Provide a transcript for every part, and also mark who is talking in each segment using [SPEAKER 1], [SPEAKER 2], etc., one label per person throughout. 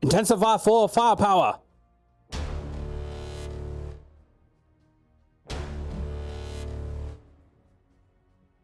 [SPEAKER 1] Intensify full firepower.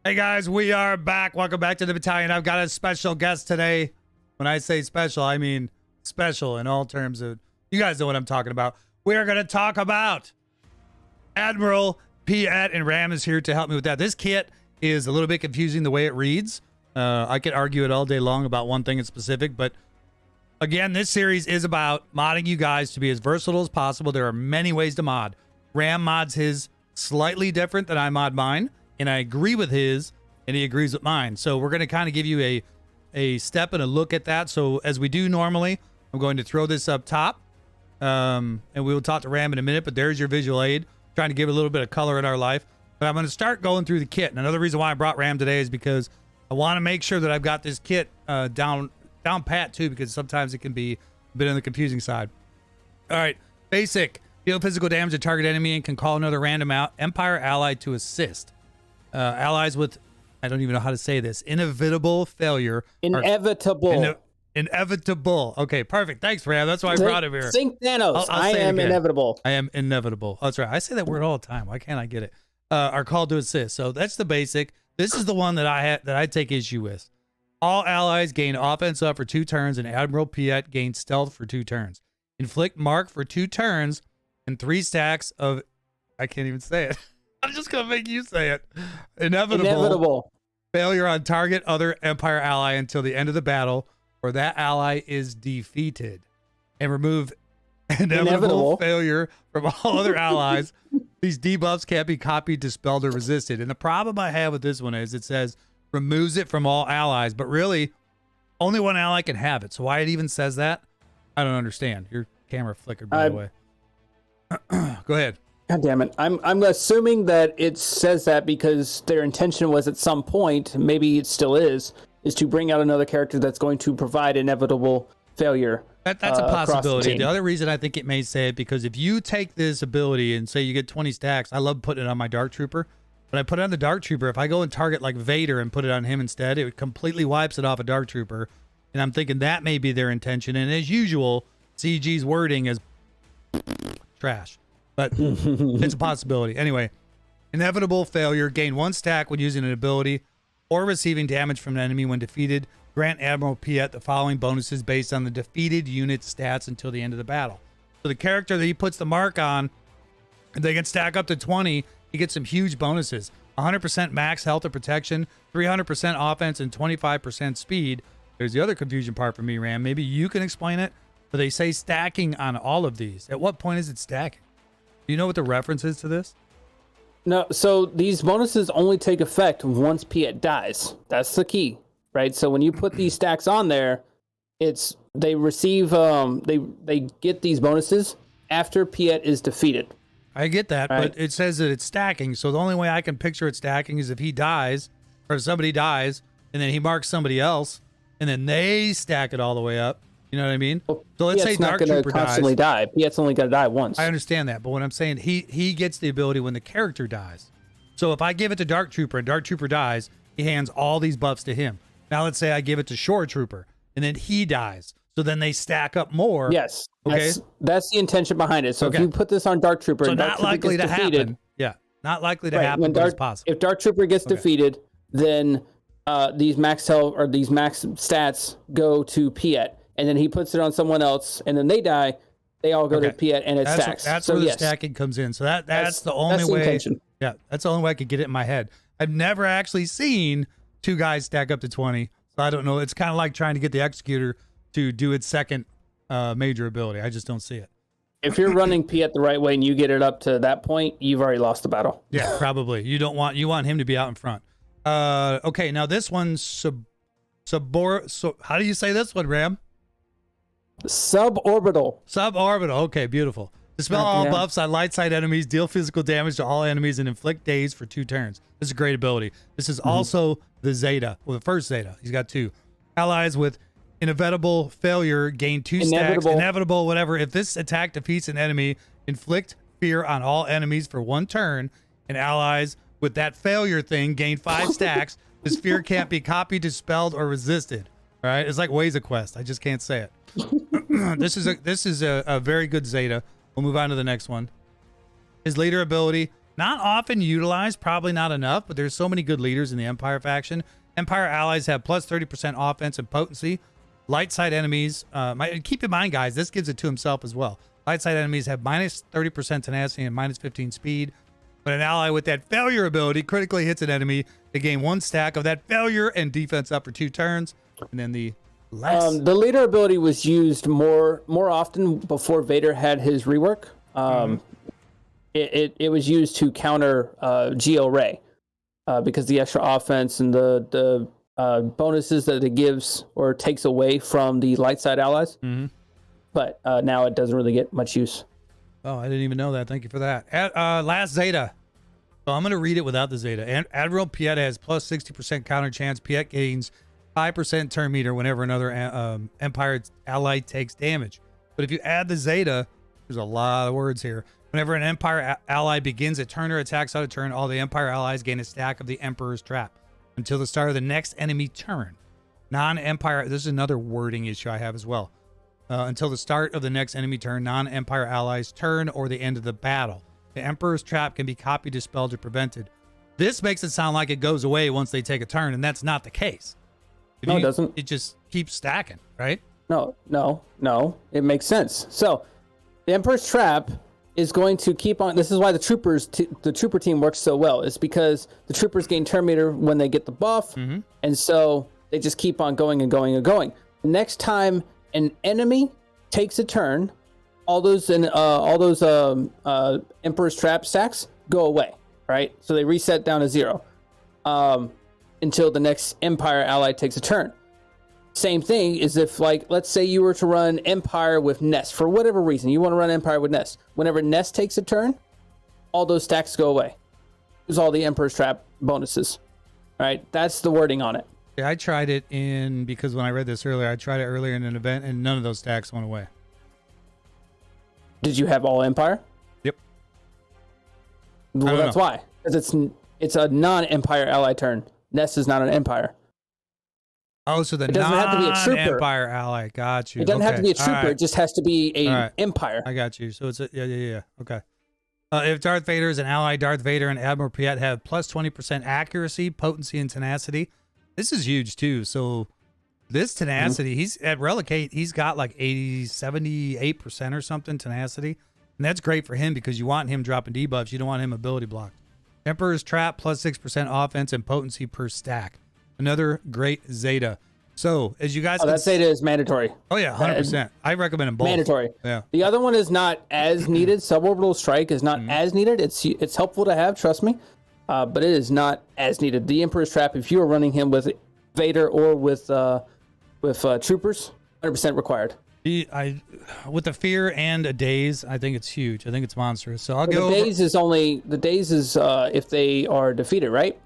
[SPEAKER 2] Hey guys, we are back. Welcome back to the battalion. I've got a special guest today. When I say special, I mean special in all terms of, you guys know what I'm talking about. We are going to talk about Admiral Piett, and Ram is here to help me with that. This kit is a little bit confusing the way it reads. I could argue it all day long about one thing in specific, but again, this series is about modding you guys to be as versatile as possible. There are many ways to mod. Ram mods his slightly different than I mod mine, and I agree with his, and he agrees with mine. So we're going to kind of give you a step and a look at that. So as we do normally, I'm going to throw this up top, and we will talk to Ram in a minute, but there's your visual aid, trying to give a little bit of color in our life. But I'm going to start going through the kit. And another reason why I brought Ram today is because I want to make sure that I've got this kit down pat too, because sometimes it can be a bit on the confusing side. All right, basic. Deal physical damage to target enemy and can call another random Empire ally to assist. Allies with, I don't even know how to say this, inevitable failure.
[SPEAKER 1] Inevitable.
[SPEAKER 2] Inevitable. Okay, perfect. Thanks, Ram. That's why I brought him here.
[SPEAKER 1] Think Thanos. I am inevitable.
[SPEAKER 2] I am inevitable. That's right. I say that word all the time. Why can't I get it? Are called to assist. So that's the basic. This is the one that I take issue with. All allies gain offense up for 2 turns, and Admiral Piett gains stealth for 2 turns. Inflict mark for 2 turns and 3 stacks of, I can't even say it. I'm just gonna make you say it. Inevitable failure on target other Empire ally until the end of the battle, or that ally is defeated. And remove inevitable failure from all other allies. These debuffs can't be copied, dispelled, or resisted. And the problem I have with this one is it says removes it from all allies, but really only one ally can have it. So why it even says that, I don't understand. Your camera flickered, by the way. Go ahead.
[SPEAKER 1] God damn it. I'm assuming that it says that because their intention was at some point, maybe it still is to bring out another character that's going to provide inevitable failure.
[SPEAKER 2] That's a possibility. The other reason I think it may say it, because if you take this ability and say you get 20 stacks, I love putting it on my Dark Trooper. But I put it on the Dark Trooper. If I go and target like Vader and put it on him instead, it completely wipes it off a Dark Trooper. And I'm thinking that may be their intention. And as usual, CG's wording is trash. But it's a possibility. Anyway, inevitable failure. Gain 1 stack when using an ability or receiving damage from an enemy when defeated. Grant Admiral Piett the following bonuses based on the defeated unit's stats until the end of the battle. So the character that he puts the mark on, they can stack up to 20. He gets some huge bonuses. 100% max health and protection, 300% offense, and 25% speed. There's the other confusion part for me, Ram. Maybe you can explain it. But they say stacking on all of these. At what point is it stacking? Do you know what the reference is to this?
[SPEAKER 1] No, so these bonuses only take effect once Piett dies. That's the key, right? So when you put these stacks on there, they receive they get these bonuses after Piett is defeated.
[SPEAKER 2] I get that, right? But it says that it's stacking. So the only way I can picture it stacking is if he dies or somebody dies and then he marks somebody else and then they stack it all the way up. You know what I mean?
[SPEAKER 1] Well,
[SPEAKER 2] so let's say Dark Trooper
[SPEAKER 1] constantly die. Piett's only going to die once.
[SPEAKER 2] I understand that, but what I'm saying, he gets the ability when the character dies. So if I give it to Dark Trooper and Dark Trooper dies, he hands all these buffs to him. Now let's say I give it to Shore Trooper and then he dies. So then they stack up more.
[SPEAKER 1] Yes.
[SPEAKER 2] Okay.
[SPEAKER 1] That's the intention behind it. So if you put this on Dark Trooper,
[SPEAKER 2] so
[SPEAKER 1] and Dark
[SPEAKER 2] not
[SPEAKER 1] Trooper
[SPEAKER 2] likely to
[SPEAKER 1] defeated,
[SPEAKER 2] happen. Yeah, not likely to happen, but it's possible.
[SPEAKER 1] If Dark Trooper gets defeated, then these max health or these max stats go to Piett. And then he puts it on someone else, and then they die. They all go to Piett, and it stacks.
[SPEAKER 2] That's where the stacking comes in. So that's the only way. Yeah, that's the only way I could get it in my head. I've never actually seen 2 guys stack up to 20, so I don't know. It's kind of like trying to get the Executor to do its second major ability. I just don't see it.
[SPEAKER 1] If you're running Piett the right way and you get it up to that point, you've already lost the battle.
[SPEAKER 2] Yeah, probably. You want him to be out in front. Okay, now this one's how do you say this one, Ram?
[SPEAKER 1] Suborbital.
[SPEAKER 2] Okay, beautiful. Dispel all buffs on light side enemies, deal physical damage to all enemies, and inflict daze for 2 turns. This is a great ability. This is also the Zeta, well, the first Zeta. He's got 2. Allies with inevitable failure gain 2 stacks. Inevitable, whatever. If this attack defeats an enemy, inflict fear on all enemies for 1 turn, and allies with that failure thing gain 5 stacks. This fear can't be copied, dispelled, or resisted. All right, it's like Ways of Quest. I just can't say it. This is a very good Zeta. We'll move on to the next one. His leader ability, not often utilized, probably not enough, but there's so many good leaders in the Empire faction. Empire allies have plus 30% offense and potency. Light side enemies, keep in mind, guys, this gives it to himself as well. Light side enemies have minus 30% tenacity and minus 15 speed. But an ally with that failure ability critically hits an enemy to gain 1 stack of that failure and defense up for 2 turns. And then the last...
[SPEAKER 1] the leader ability was used more often before Vader had his rework. It was used to counter Geo Ray because the extra offense and the bonuses that it gives or takes away from the light side allies. But now it doesn't really get much use.
[SPEAKER 2] Oh, I didn't even know that. Thank you for that. Last Zeta. So I'm going to read it without the Zeta. Admiral Piett has plus 60% counter chance. Piett gains 5% turn meter whenever another Empire ally takes damage. But if you add the Zeta, there's a lot of words here. Whenever an Empire ally begins a turn or attacks out of turn, all the Empire allies gain a stack of the Emperor's Trap until the start of the next enemy turn. Non-Empire, this is another wording issue I have as well. Until the start of the next enemy turn, non-Empire allies' turn, or the end of the battle. The Emperor's Trap can be copied, dispelled, or prevented. This makes it sound like it goes away once they take a turn, and that's not the case.
[SPEAKER 1] No, it doesn't.
[SPEAKER 2] It just keeps stacking, right?
[SPEAKER 1] No. It makes sense. So, the Emperor's Trap is going to keep on. This is why the trooper team works so well. It's because the troopers gain turn meter when they get the buff, and so they just keep on going and going and going. Next time an enemy takes a turn, all those Emperor's Trap stacks go away, right? So they reset down to 0 until the next Empire ally takes a turn. Same thing is if, like, let's say you were to run Empire with Nest for whatever reason. You want to run Empire with Nest. Whenever Nest takes a turn, all those stacks go away. There's all the Emperor's Trap bonuses, right? That's the wording on it.
[SPEAKER 2] Yeah, I tried it because when I read this earlier, I tried it earlier in an event, and none of those stacks went away.
[SPEAKER 1] Did you have all Empire?
[SPEAKER 2] Yep.
[SPEAKER 1] Well, that's why. Because it's a non-Empire ally turn. Nest is not an Empire.
[SPEAKER 2] Oh, so the
[SPEAKER 1] it doesn't have to be a trooper.
[SPEAKER 2] Empire ally. Got you.
[SPEAKER 1] It doesn't have to be a trooper. Right. It just has to be a Empire.
[SPEAKER 2] I got you. So it's a yeah. Okay. If Darth Vader is an ally, Darth Vader and Admiral Piett have plus 20% accuracy, potency, and tenacity. This is huge too. So this tenacity, he's at Relic 8, he's got like 78% or something tenacity. And that's great for him because you want him dropping debuffs. You don't want him ability blocked. Emperor's Trap plus 6% offense and potency per stack. Another great Zeta. So as you guys
[SPEAKER 1] that Zeta is mandatory.
[SPEAKER 2] Oh yeah, 100%. I recommend them both.
[SPEAKER 1] Mandatory.
[SPEAKER 2] Yeah.
[SPEAKER 1] The other one is not as needed. Suborbital Strike is not as needed. It's helpful to have, trust me. But it is not as needed. The Emperor's Trap, if you are running him with Vader or with troopers, 100% required.
[SPEAKER 2] With the fear and a daze, I think it's huge. I think it's monstrous. So I'll
[SPEAKER 1] go. The daze is if they are defeated, right?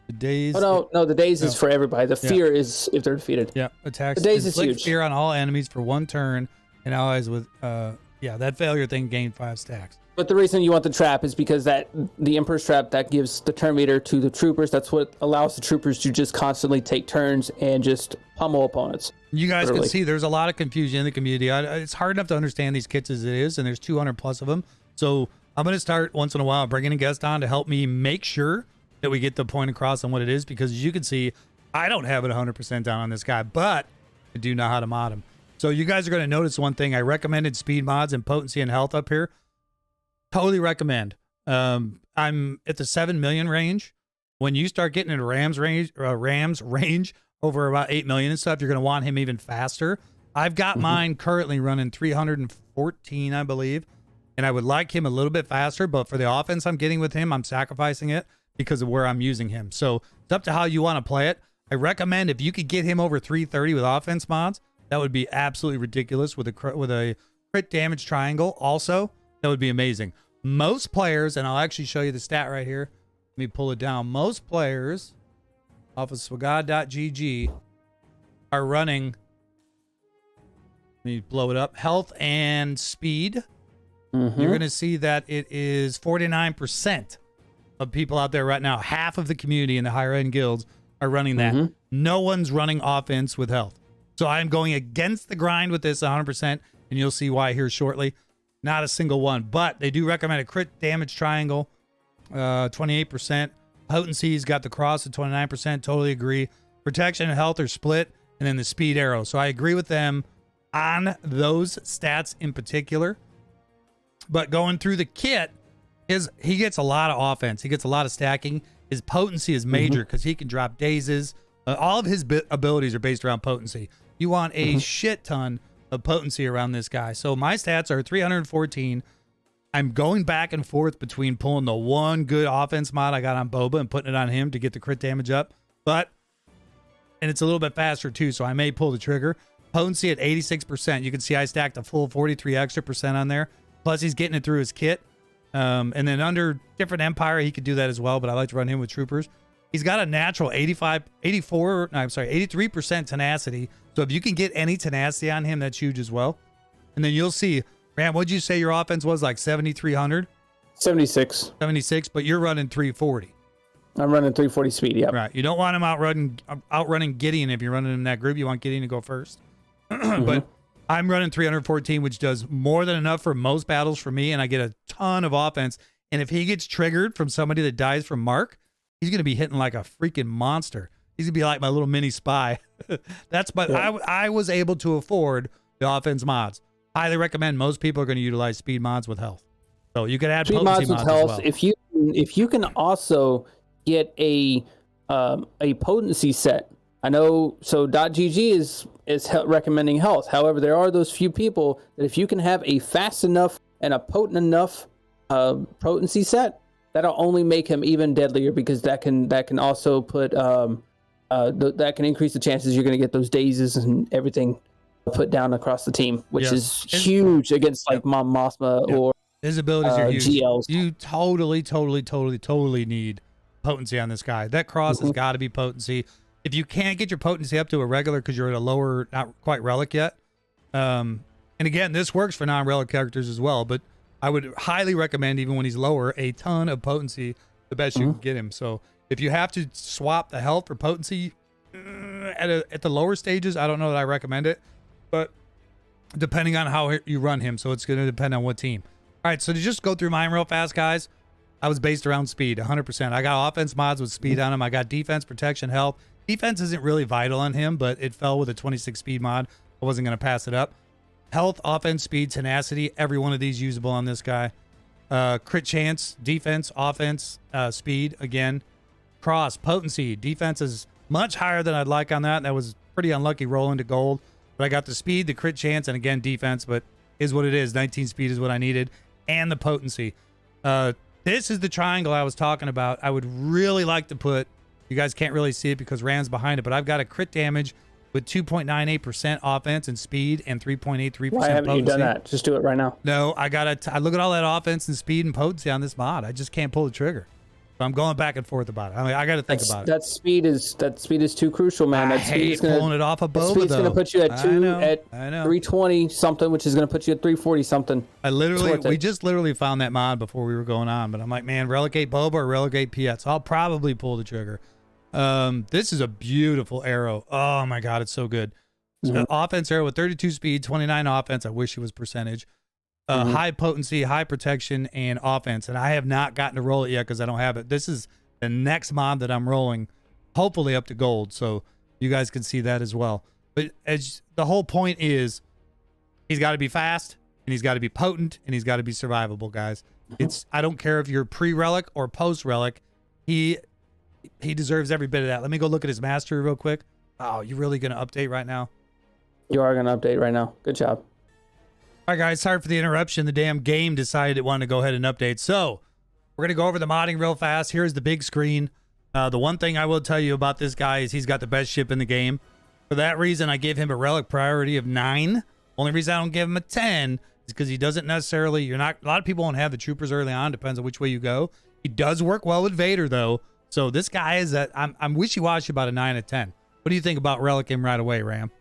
[SPEAKER 2] The daze.
[SPEAKER 1] Oh no, the daze is for everybody. The fear is if they're defeated.
[SPEAKER 2] Yeah, attacks.
[SPEAKER 1] The daze is huge.
[SPEAKER 2] Fear on all enemies for 1 turn, and allies with that failure thing gain 5 stacks.
[SPEAKER 1] But the reason you want the trap is because the Emperor's Trap, that gives the turn meter to the troopers. That's what allows the troopers to just constantly take turns and just pummel opponents.
[SPEAKER 2] You guys can see there's a lot of confusion in the community. It's hard enough to understand these kits as it is, and there's 200 plus of them. So I'm going to start once in a while bringing a guest on to help me make sure that we get the point across on what it is, because as you can see, I don't have it 100% down on this guy, but I do know how to mod him. So you guys are going to notice one thing. I recommended speed mods and potency and health up here. Totally recommend. I'm at the 7 million range. When you start getting into Rams range over about 8 million and stuff, you're going to want him even faster. I've got mine currently running 314, I believe, and I would like him a little bit faster, but for the offense I'm getting with him, I'm sacrificing it because of where I'm using him. So it's up to how you want to play it. I recommend if you could get him over 330 with offense mods, that would be absolutely ridiculous with a crit damage triangle also. That would be amazing. Most players, and I'll actually show you the stat right here. Let me pull it down. Most players off of swagad.gg are running, let me blow it up, health and speed. You're going to see that it is 49% of people out there right now. Half of the community in the higher end guilds are running that. No one's running offense with health. So I'm going against the grind with this 100%, and you'll see why here shortly. Not a single one, but they do recommend a crit damage triangle, 28%. Potency's got the cross at 29%. Totally agree. Protection and health are split, and then the speed arrow. So I agree with them on those stats in particular. But going through the kit, he gets a lot of offense. He gets a lot of stacking. His potency is major because he can drop dazes. All of his abilities are based around potency. You want a shit ton of potency around this guy. So my stats are 314. I'm going back and forth between pulling the one good offense mod I got on Boba and putting it on him to get the crit damage up. And it's a little bit faster too, so I may pull the trigger. Potency at 86%. You can see I stacked a full 43 extra percent on there. Plus he's getting it through his kit. And then under different Empire, he could do that as well, but I like to run him with troopers. He's got a natural 83% tenacity. So if you can get any tenacity on him, that's huge as well. And then you'll see, Ram, what'd you say your offense was, like 7,300?
[SPEAKER 1] 76.
[SPEAKER 2] 76, but you're running 340.
[SPEAKER 1] I'm running 340 speed, yeah.
[SPEAKER 2] Right. You don't want him outrunning Gideon if you're running in that group. You want Gideon to go first. But I'm running 314, which does more than enough for most battles for me, and I get a ton of offense. And if he gets triggered from somebody that dies from Mark, he's going to be hitting like a freaking monster. He's going to be like my little mini spy. I was able to afford the offense mods. Highly recommend. Most people are going to utilize speed mods with health. So you could add
[SPEAKER 1] speed
[SPEAKER 2] potency
[SPEAKER 1] mods with health.
[SPEAKER 2] as well.
[SPEAKER 1] If you can also get a potency set. I know, so .gg is recommending health. However, there are those few people that if you can have a fast enough and a potent enough potency set, that'll only make him even deadlier, because that can also put that can increase the chances you're going to get those dazes and everything put down across the team, which is huge against like Mom Mothma or
[SPEAKER 2] his abilities are huge.
[SPEAKER 1] GLs.
[SPEAKER 2] You totally need potency on this guy. That cross has got to be potency. If you can't get your potency up to a regular because you're at a lower, not quite relic yet, and again, this works for non-relic characters as well, but I would highly recommend, even when he's lower, a ton of potency, the best you can get him. So if you have to swap the health for potency at the lower stages, I don't know that I recommend it, but depending on how you run him, so it's going to depend on what team. All right, so to just go through mine real fast, guys, I was based around speed, 100%. I got offense mods with speed on them. I got defense, protection, health. Defense isn't really vital on him, but it fell with a 26 speed mod. I wasn't going to pass it up. Health, offense, speed, tenacity, every one of these usable on this guy. Crit chance, defense, offense, speed, again. Cross, potency, defense is much higher than I'd like on that. That was pretty unlucky rolling to gold. But I got the speed, the crit chance, and again, defense, but is what it is. 19 speed is what I needed, and the potency. This is the triangle I was talking about. I would really like to put, you guys can't really see it because Rand's behind it, but I've got a crit damage with 2.98% offense and speed and 3.83%
[SPEAKER 1] Why haven't
[SPEAKER 2] potency.
[SPEAKER 1] you done that? Just do it right now.
[SPEAKER 2] No, I look at all that offense and speed and potency on this mod. I just can't pull the trigger. So I'm going back and forth about it. I mean, I got to think about it.
[SPEAKER 1] That speed is too crucial, man.
[SPEAKER 2] I
[SPEAKER 1] That speed
[SPEAKER 2] hate
[SPEAKER 1] is gonna,
[SPEAKER 2] pulling it off of Boba,
[SPEAKER 1] speed's
[SPEAKER 2] though.
[SPEAKER 1] going to put you at
[SPEAKER 2] I know.
[SPEAKER 1] 320 something, which is going to put you at 340 something.
[SPEAKER 2] We just literally found that mod before we were going on, but I'm like, man, relegate Boba or relegate Piett. So I'll probably pull the trigger. This is a beautiful arrow. Oh my God, it's so good. So offense arrow with 32 speed, 29 offense. I wish it was percentage. High potency, high protection, and offense. And I have not gotten to roll it yet because I don't have it. This is the next mod that I'm rolling, hopefully up to gold. So you guys can see that as well. But as the whole point is, he's got to be fast, and he's got to be potent, and he's got to be survivable, guys. I don't care if you're pre-relic or post-relic. He deserves every bit of that. Let me go look at his mastery real quick. Oh, you really going to update right now?
[SPEAKER 1] You are going to update right now. Good job.
[SPEAKER 2] All right, guys, sorry for the interruption. The damn game decided it wanted to go ahead and update. So we're going to go over the modding real fast. Here's the big screen. The one thing I will tell you about this guy is he's got the best ship in the game. For that reason, I give him a relic priority of 9. Only reason I don't give him a 10 is because he doesn't necessarily, a lot of people won't have the troopers early on. Depends on which way you go. He does work well with Vader, though. So this guy is I'm wishy-washy about a 9 or 10. What do you think about relic him right away, Ram?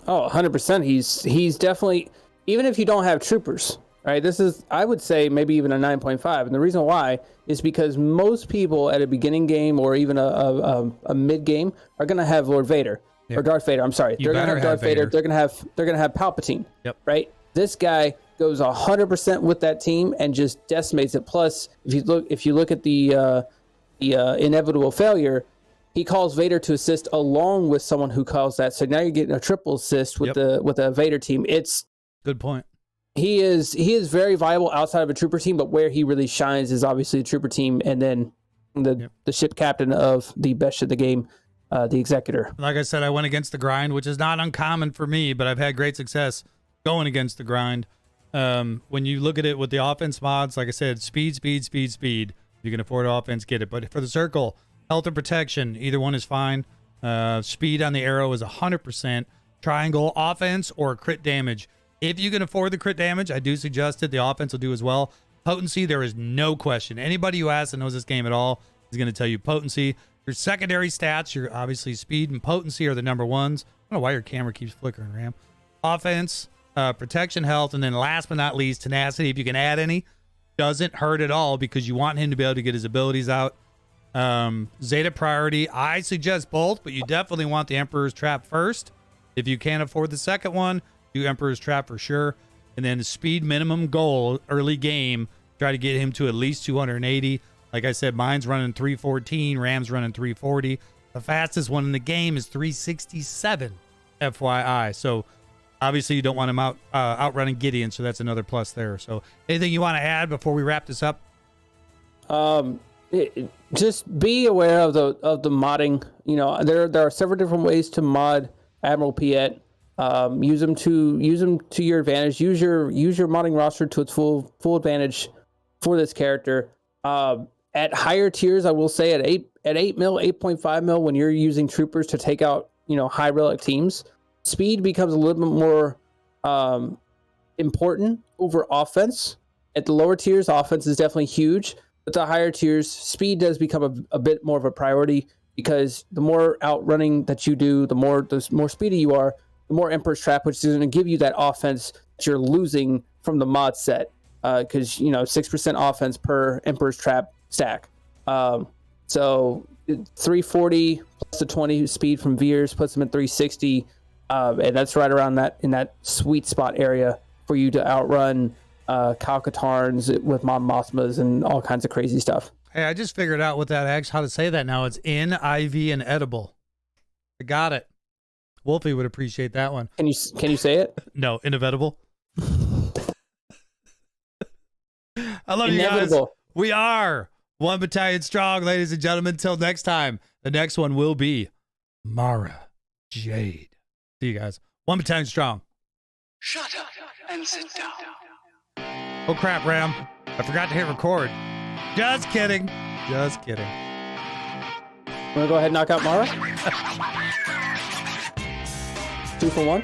[SPEAKER 1] Oh, 100%. He's definitely, even if you don't have troopers, right? This is, I would say, maybe even a 9.5. And the reason why is because most people at a beginning game or even a mid game are going to have Lord Vader. or Darth Vader. I'm sorry. They're gonna have Darth Vader. They're gonna have Palpatine.
[SPEAKER 2] Yep.
[SPEAKER 1] Right. This guy goes 100% with that team and just decimates it. Plus, if you look at the inevitable failure, he calls Vader to assist along with someone who calls that. So now you're getting a triple assist with the Vader team. It's
[SPEAKER 2] good point.
[SPEAKER 1] He is very viable outside of a trooper team, but where he really shines is obviously a trooper team, and then the ship captain of the best ship of the game, the Executor.
[SPEAKER 2] Like I said, I went against the grind, which is not uncommon for me, but I've had great success going against the grind. When you look at it with the offense mods, like I said, speed. If you can afford offense, get it. But for the circle, health and protection, either one is fine. Speed on the arrow is 100%. Triangle, offense or crit damage. If you can afford the crit damage, I do suggest it. The offense will do as well. Potency, there is no question. Anybody who asks and knows this game at all is going to tell you potency. Your secondary stats, your obviously speed and potency are the number ones. I don't know why your camera keeps flickering, Ram. Offense, protection, health, and then last but not least, tenacity. If you can add any, doesn't hurt at all because you want him to be able to get his abilities out. Zeta priority, I suggest both, but you definitely want the Emperor's Trap first. If you can't afford the second one, do Emperor's Trap for sure. And then the speed minimum goal early game, try to get him to at least 280. Like I said, mine's running 314, Ram's running 340. The fastest one in the game is 367, FYI. So obviously you don't want him outrunning Gideon, so that's another plus there. So anything you want to add before we wrap this up?
[SPEAKER 1] Just be aware of the modding. You know, there are several different ways to mod Admiral Piett. Use them to your advantage. Use your modding roster to its full advantage for this character. At higher tiers, I will say at 8 mil, 8.5 mil, when you're using troopers to take out high relic teams, speed becomes a little bit more important over offense. At the lower tiers, offense is definitely huge, but the higher tiers, speed does become a bit more of a priority because the more outrunning that you do, the more speedy you are. The more Emperor's Trap, which is going to give you that offense that you're losing from the mod set, because 6% offense per Emperor's Trap stack. So 340 plus the 20 speed from Veers puts them at 360, and that's right around that in that sweet spot area for you to outrun Kyle-Katarns with Mon Mothmas and all kinds of crazy stuff.
[SPEAKER 2] Hey, I just figured out how to say that now. It's IV and edible. I got it. Wolfie would appreciate that one.
[SPEAKER 1] Can you say it?
[SPEAKER 2] No, inevitable. I love
[SPEAKER 1] Inevitable.
[SPEAKER 2] You guys. We are 1 battalion strong, ladies and gentlemen. Till next time, the next one will be Mara Jade. See you guys. 1 battalion strong.
[SPEAKER 3] Shut up and sit down.
[SPEAKER 2] Oh crap, Ram. I forgot to hit record. Just kidding. Just kidding.
[SPEAKER 1] Want to go ahead and knock out Mara? 2 for 1?